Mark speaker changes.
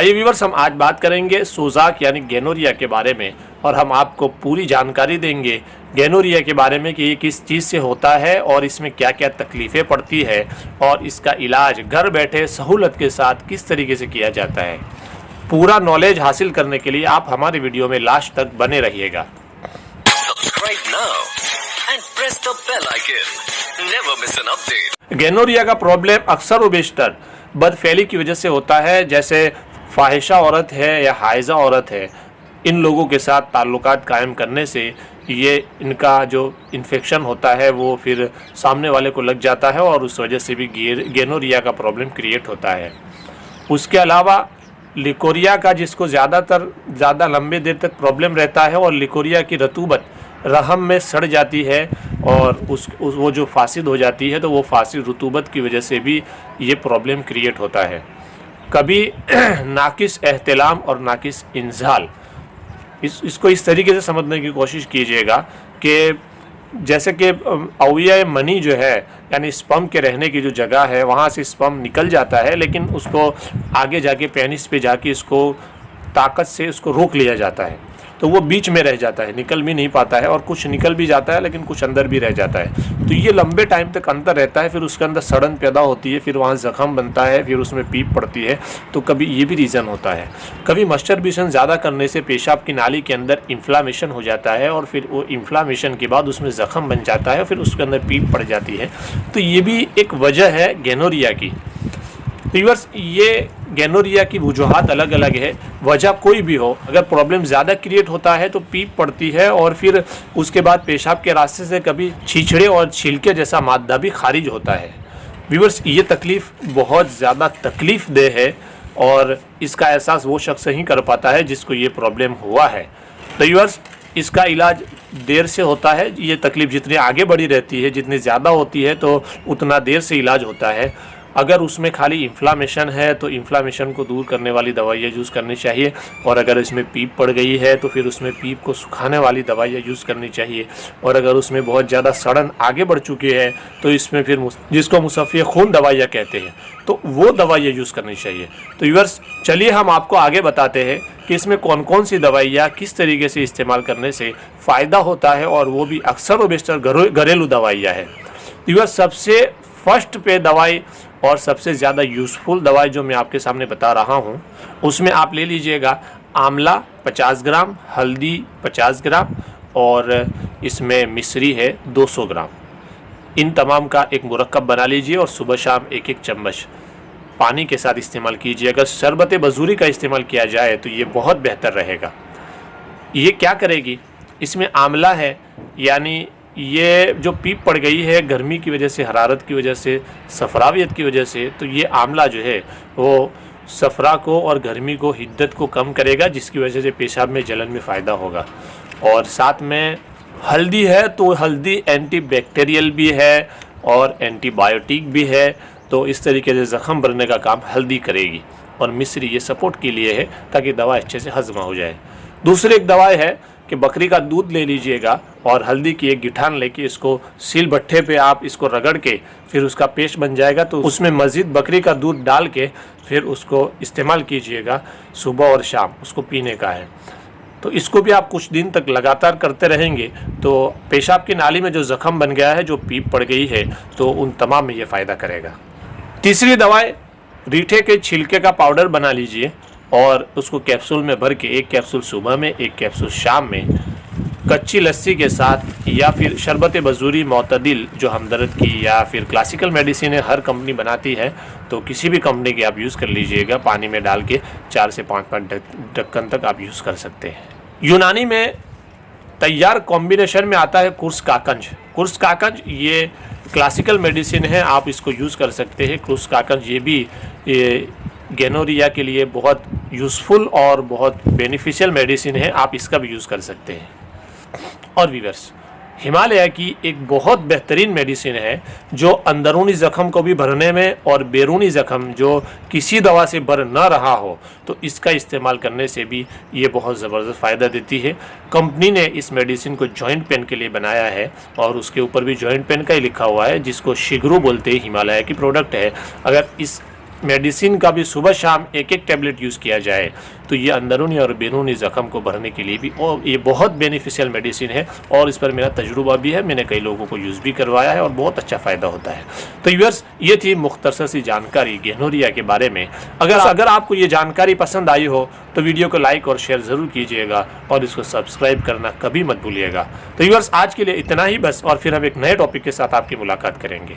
Speaker 1: आइए व्यूअर्स, हम आज बात करेंगे सोजाक यानी गोनोरिया के बारे में और हम आपको पूरी जानकारी देंगे गोनोरिया के बारे में कि ये किस चीज़ से होता है और इसमें क्या क्या तकलीफ़ें पड़ती है और इसका इलाज घर बैठे सहूलत के साथ किस तरीके से किया जाता है। पूरा नॉलेज हासिल करने के लिए आप हमारे वीडियो में लास्ट तक बने रहिएगा। गोनोरिया का प्रॉब्लम अक्सर व बेशतर बदफैली की वजह से होता है, जैसे फाहिशा औरत है या हाइजा औरत है, इन लोगों के साथ ताल्लुकात कायम करने से ये इनका जो इन्फेक्शन होता है वो फिर सामने वाले को लग जाता है और उस वजह से भी गोनोरिया का प्रॉब्लम क्रिएट होता है। उसके अलावा लिकोरिया का, जिसको ज़्यादा लंबे देर तक प्रॉब्लम रहता है और लिकोरिया की रतूबत रहम में सड़ जाती है और वो जो फासिद हो जाती है, तो वो फासिद रतूबत की वजह से भी ये प्रॉब्लम क्रिएट होता है। कभी नाकिस एहतिलाम और नाकिस इंजाल, इसको इस तरीके से समझने की कोशिश कीजिएगा कि जैसे कि अविया मनी जो है यानी स्पर्म के रहने की जो जगह है, वहाँ से स्पर्म निकल जाता है, लेकिन उसको आगे जाके पेनिस पे जाके इसको ताकत से उसको रोक लिया जाता है, तो वो बीच में रह जाता है, निकल भी नहीं पाता है और कुछ निकल भी जाता है लेकिन कुछ अंदर भी रह जाता है। तो ये लंबे टाइम तक अंदर रहता है, फिर उसके अंदर सड़न पैदा होती है, फिर वहाँ ज़ख़म बनता है, फिर उसमें पीप पड़ती है। तो कभी ये भी रीज़न होता है। कभी मस्टरबेशन ज़्यादा करने से पेशाब की नाली के अंदर इन्फ्लामेशन हो जाता है और फिर वो इन्फ्लामेशन के बाद उसमें ज़ख़म बन जाता है, फिर उसके अंदर पीप पड़ जाती है। तो ये भी एक वजह है गोनोरिया की। व्यूअर्स, ये गोनोरिया की वजूहात अलग अलग है। वजह कोई भी हो, अगर प्रॉब्लम ज़्यादा क्रिएट होता है तो पीप पड़ती है और फिर उसके बाद पेशाब के रास्ते से कभी छीछड़े और छिलके जैसा मादा भी खारिज होता है। व्यूअर्स, ये तकलीफ़ बहुत ज़्यादा तकलीफ़ देह है और इसका एहसास वो शख्स ही कर पाता है जिसको ये प्रॉब्लम हुआ है। तो व्यूअर्स, इसका इलाज देर से होता है। ये तकलीफ़ जितनी आगे बढ़ी रहती है, जितनी ज़्यादा होती है, तो उतना देर से इलाज होता है। अगर उसमें खाली इन्फ्लामेशन है तो इन्फ्लामेशन को दूर करने वाली दवाइयाँ यूज़ करनी चाहिए, और अगर इसमें पीप पड़ गई है तो फिर उसमें पीप को सुखाने वाली दवाइयाँ यूज़ करनी चाहिए, और अगर उसमें बहुत ज़्यादा सड़न आगे बढ़ चुकी है तो इसमें फिर जिसको मुसफ़्फ़ी खून दवाइयाँ कहते हैं, तो वो दवाइयाँ यूज़ करनी चाहिए। तो व्यूअर्स, चलिए हम आपको आगे बताते हैं कि इसमें कौन कौन सी दवाइयाँ किस तरीके से इस्तेमाल करने से फ़ायदा होता है, और वो भी अक्सर व बेशतर घरेलू दवाइयाँ हैं। व्यूअर्स, सबसे फर्स्ट पे दवाई और सबसे ज़्यादा यूज़फुल दवाई जो मैं आपके सामने बता रहा हूँ, उसमें आप ले लीजिएगा आंवला 50 ग्राम, हल्दी 50 ग्राम और इसमें मिश्री है 200 ग्राम। इन तमाम का एक मुरक्कब बना लीजिए और सुबह शाम एक एक चम्मच पानी के साथ इस्तेमाल कीजिए। अगर शरबत बजूरी का इस्तेमाल किया जाए तो ये बहुत बेहतर रहेगा। ये क्या करेगी, इसमें आंवला है, यानी ये जो पीप पड़ गई है गर्मी की वजह से, हरारत की वजह से, सफरावियत की वजह से, तो ये आंवला जो है वो सफरा को और गर्मी को, हिद्दत को कम करेगा, जिसकी वजह से पेशाब में जलन में फ़ायदा होगा। और साथ में हल्दी है, तो हल्दी एंटीबैक्टीरियल भी है और एंटीबायोटिक भी है, तो इस तरीके से ज़ख़म भरने का काम हल्दी करेगी। और मिश्री ये सपोर्ट के लिए है ताकि दवा अच्छे से हज़म हो जाए। दूसरी एक दवाई है कि बकरी का दूध ले लीजिएगा और हल्दी की एक गिठान लेके इसको सील भट्ठे पे आप इसको रगड़ के फिर उसका पेस्ट बन जाएगा, तो उसमें मज़ीद बकरी का दूध डाल के फिर उसको इस्तेमाल कीजिएगा। सुबह और शाम उसको पीने का है। तो इसको भी आप कुछ दिन तक लगातार करते रहेंगे तो पेशाब की नाली में जो ज़ख़म बन गया है, जो पीप पड़ गई है, तो उन तमाम में ये फ़ायदा करेगा। तीसरी दवाई, रीठे के छिलके का पाउडर बना लीजिए और उसको कैप्सूल में भर के, एक कैप्सूल सुबह में, एक कैप्सूल शाम में, कच्ची लस्सी के साथ या फिर शरबत बजूरी मोतदिल जो हमदर्द की या फिर क्लासिकल मेडिसिन है, हर कंपनी बनाती है, तो किसी भी कंपनी की आप यूज़ कर लीजिएगा। पानी में डाल के 4 से 5 ढक्कन तक आप यूज़ कर सकते हैं। यूनानी में तैयार कॉम्बिनेशन में आता है कुर्स काकंज। कुर्स काकंज ये क्लासिकल मेडिसिन है, आप इसको यूज़ कर सकते हैं। कुर्स काकंज ये भी गोनोरिया के लिए बहुत यूज़फुल और बहुत बेनिफिशियल मेडिसिन है, आप इसका भी यूज़ कर सकते हैं। और व्यूअर्स, हिमालय की एक बहुत बेहतरीन मेडिसिन है जो अंदरूनी ज़ख़म को भी भरने में, और बैरूनी ज़ख़म जो किसी दवा से भर ना रहा हो, तो इसका इस्तेमाल करने से भी ये बहुत ज़बरदस्त फ़ायदा देती है। कंपनी ने इस मेडिसिन को जॉइंट पेन के लिए बनाया है और उसके ऊपर भी जॉइंट पेन का ही लिखा हुआ है, जिसको शिगरू बोलते हैं। हिमालय की प्रोडक्ट है। अगर इस मेडिसिन का भी सुबह शाम एक एक टैबलेट यूज़ किया जाए तो ये अंदरूनी और बैरूनी ज़ख़म को भरने के लिए भी और ये बहुत बेनिफिशियल मेडिसिन है और इस पर मेरा तजुर्बा भी है, मैंने कई लोगों को यूज़ भी करवाया है और बहुत अच्छा फ़ायदा होता है। तो व्यूअर्स, ये थी मुख्तसर सी जानकारी गोनोरिया के बारे में। अगर आपको ये जानकारी पसंद आई हो तो वीडियो को लाइक और शेयर ज़रूर कीजिएगा और इसको सब्सक्राइब करना कभी मत भूलिएगा। तो व्यूअर्स, आज के लिए इतना ही बस, और फिर हम एक नए टॉपिक के साथ आपकी मुलाकात करेंगे।